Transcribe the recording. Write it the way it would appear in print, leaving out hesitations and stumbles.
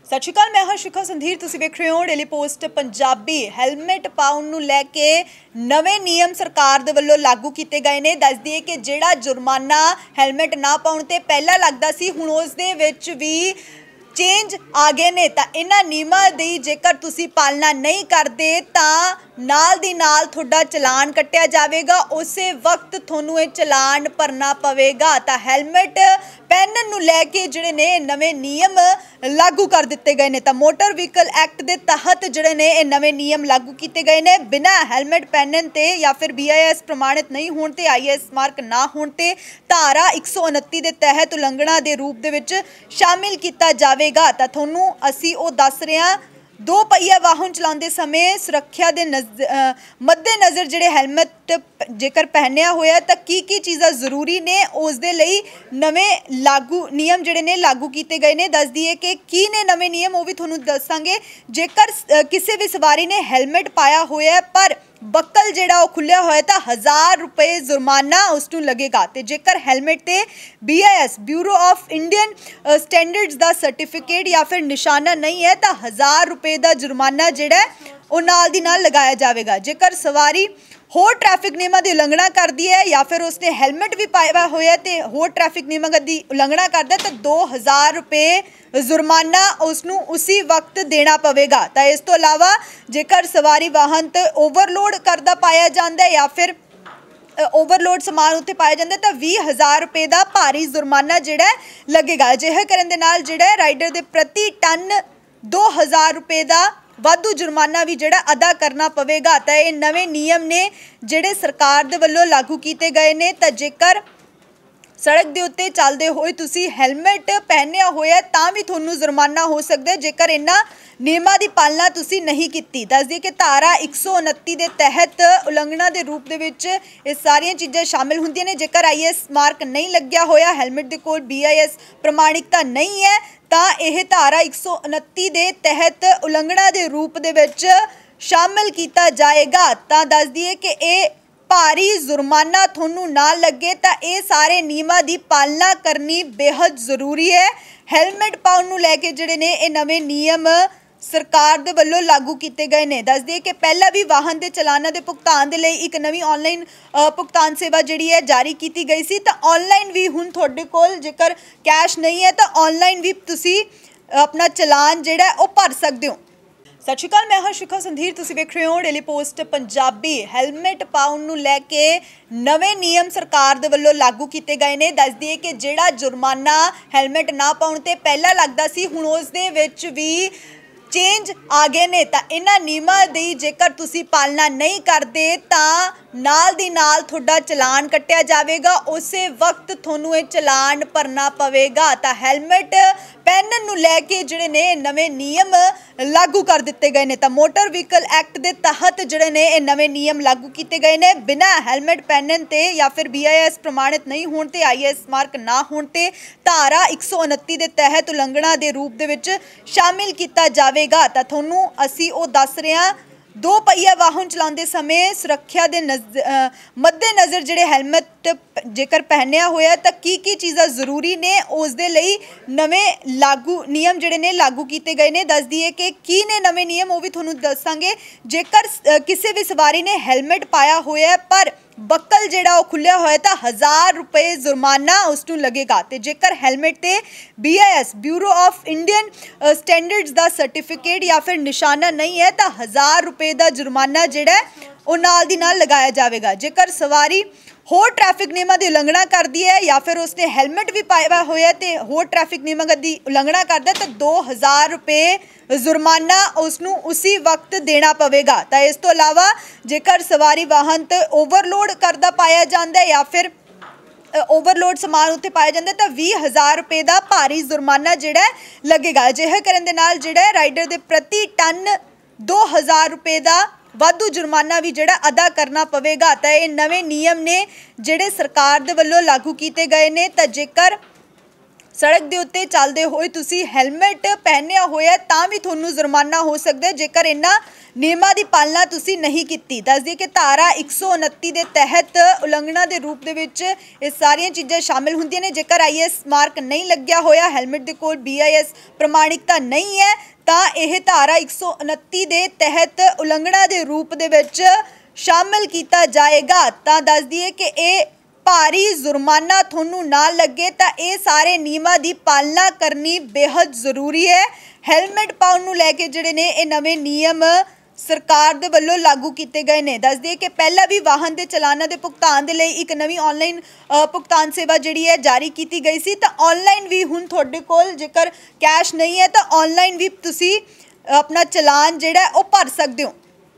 सत श्री अकाल, मैं हाँ शिखा संधीर। तुसीं वेख रहे हो डेली पोस्ट पंजाबी। हैलमेट पाउण नूं लैके नवे नियम सरकार दे वल्लों लागू किए गए ने। दस दिए कि जिहड़ा जुर्माना हैलमेट ना पाउण ते पहला लगदा सी, हुण उस दे विच भी चेंज आ गए ने। तां इन्हां नियमां दी जेकर तुसीं पालना नहीं करदे तां नाल दी नाल तुहाडा चलान कट्टिया जाएगा। उस वक्त तुहानूं ये चलान भरना पवेगा। तां हैलमेट पहनण नूं लैके जिहड़े ने नवे नियम लागू कर दिते गए ने। तां मोटर व्हीकल एक्ट के तहत जिहड़े ने ये नवे नियम लागू किए गए ने। बिना हैलमेट पहनण ते या फिर BIS प्रमाणित नहीं होण ते, IS मार्क ना होण ते धारा 129 के तहत उलंघना के रूप दे विच शामिल किया जाएगा। तां तुहानूं असीं ओह दस रहे हां, दो पहिया वाहन चलाते समय सुरक्षा के मद्देनज़र जिहड़े हैलमेट जेकर पहनिया होया तो की चीज़ां जरूरी ने, उस दे लई नवें लागू नियम जिहड़े ने लागू किए गए ने। दस दिए कि की ने नवे नियम, वो भी तुहानूं दसांगे। जेकर किसी भी सवारी ने हैलमेट पाया होया पर बक्कल जिहड़ा वो खुलिया होया तो 1000 रुपये जुर्माना उसनूं लगेगा। तो जेकर हैलमेट ते BIS bureau of Indian standards का सर्टिफिकेट या फिर निशाना नहीं है तो 1000 रुपये का जुर्माना जिहड़ा वो नाल दी नाल लगाया जाएगा। जेकर सवारी होर ट्रैफिक नियमों की उलंघना करती है या फिर उसने हैलमेट भी पाया होया तो होर ट्रैफिक नियमों की उलंघना करता है तो 2000 रुपये जुर्माना उसनूं उसी वक्त देना पवेगा। तो इस तो इलावा जेकर सवारी वाहन तो ओवरलोड करता पाया जाता है या फिर ओवरलोड समान उत्ते पाया जाता है तो 20,000 रुपये का भारी जुर्माना जिहड़ा लगेगा। अजिहा करन दे नाल जिहड़ा राइडर के प्रति टन 2000 रुपये का वाधू जुर्माना भी जिहड़ा अदा करना पवेगा। तो ये नवे नियम ने जिहड़े सरकार दे वल्लों लागू किए गए ने। तो जेकर सड़क के उत्ते चलते हुए तुसी हैलमेट पहनिया होया तां भी तुहानूं जुर्माना हो सकता है जेकर इन्हां नियमां की पालना तुसी नहीं की। दस दिए कि धारा 129 के तहत उलंघना के रूप दे विच ये सारियां चीज़ां शामिल होंदियां ने। जेकर IS मार्क नहीं लग्या होया, हैलमेट के कोल BIS प्रमाणिकता नहीं है तां यह धारा 129 के तहत उलंघना के रूप दे विच शामिल किया जाएगा। तां दस दिए कि ये भारी जुर्माना तुहानूं ना लगे तो ये सारे नियमां की पालना करनी बेहद जरूरी है। हैलमेट पाउण नूं लैके जिहड़े ने ये नवे नियम सरकार दे वल्लों लागू किए गए ने। दस दिए कि पहला भी वाहन के चलाना के भुगतान के लिए एक नवी ऑनलाइन भुगतान सेवा जिहड़ी है जारी की गई सी। तो ऑनलाइन भी हुण तुहाडे कोल जेकर कैश नहीं है तो ऑनलाइन भी तुसी अपना चलान जिहड़ा है वो भर सकते हो। सत श्री अकाल, मैं हाँ शिखा संधीर। तुसीं वेख रहे हो डेली पोस्ट पंजाबी। हैलमेट पाउण नूं लैके नवे नियम सरकार दे वल्लों लागू किए गए ने। दस दिए कि जिहड़ा जुर्माना हैलमेट ना पाउण ते पहला लगदा सी, हुण उस दे विच भी चेंज आ गए ने। तां इन्हां नियमां दी जेकर तुसीं पालना नहीं करदे तां नाल दी नाल तुहाडा चलान कट्टिया जाएगा। उस वक्त तुहानूं ये चलान भरना पवेगा। तां हैलमेट पहनण नूं लैके जिहड़े ने नवे नियम लागू कर दिते गए ने। तां मोटर व्हीकल एक्ट के तहत जिहड़े ने ये नवे नियम लागू किए गए ने। बिना हैलमेट पहनण ते या फिर BIS प्रमाणित नहीं होण ते, IS मार्क ना होण ते धारा 129 के तहत उलंघना के रूप दे विच शामिल किया जाएगा। तां तुहानूं असीं ओह दस रहे हां, दो पहिया वाहन चलाते समय सुरक्षा के मद्देनज़र जिहड़े हैलमेट जेकर पहनिया होया तो की चीज़ां जरूरी ने, उस दे लई नवें लागू नियम जिहड़े ने लागू किए गए ने। दस दिए कि की ने नवे नियम, वो भी तुहानूं दसांगे। जेकर किसी भी सवारी ने हैलमेट पाया होया पर बक्कल जिहड़ा वो खुलिया होया तो 1000 रुपये जुर्माना उसनूं लगेगा। तो जेकर हैलमेट ते BIS bureau of Indian standards का सर्टिफिकेट या फिर निशाना नहीं है तो 1000 रुपये का जुर्माना जिहड़ा वो नाल दी नाल लगाया जाएगा। जेकर सवारी होर ट्रैफिक नियमों की उलंघना करती है या फिर उसने हैलमेट भी पाया होया तो होर ट्रैफिक नियमों की उलंघना करता है तो 2000 रुपये जुर्माना उसनूं उसी वक्त देना पवेगा। तो इस तो इलावा जेकर सवारी वाहन तो ओवरलोड करता पाया जाता है या फिर ओवरलोड समान उत्ते पाया जाता है तो 20,000 रुपये का भारी जुर्माना जिहड़ा लगेगा। अजिहा करन दे नाल जिहड़ा राइडर के प्रति टन 2000 रुपये का वाधू जुर्माना भी जिहड़ा अदा करना पवेगा। तो ये नवे नियम ने जिहड़े सरकार दे वल्लों लागू किए गए ने। तो जेकर सड़क के उत्ते चलते हुए तुसी हैलमेट पहनिया होया तां भी तुहानू जुर्माना हो सकता है जेकर इन्हां नियमां दी पालना तुसी नहीं कीती। दस दी कि धारा 129 के तहत उलंघना के रूप दे विच ये सारियां चीज़ां शामिल हुंदियां ने। जेकर IAS मार्क नहीं लग्या होया, हैलमेट दे कोल BIS प्रमाणिकता नहीं है तां यह धारा 129 के तहत उलंघना के रूप दे विच शामिल किया जाएगा। तां दस दिए कि ये भारी जुर्माना थोनू ना लगे तो ये सारे नियमां की पालना करनी बेहद जरूरी है। हैलमेट पाउण नूं लैके जिहड़े ने ये नवे नियम सरकार दे वल्लों लागू किए गए हैं। दस दिए कि पहला भी वाहन के चलाना के भुगतान के लिए एक नवी ऑनलाइन भुगतान सेवा जिहड़ी है जारी की गई सी। तो ऑनलाइन भी हुण तुहाडे कोल जेकर कैश नहीं है तो ऑनलाइन भी तुसी अपना चलान जिहड़ा है वो भर सकते हो।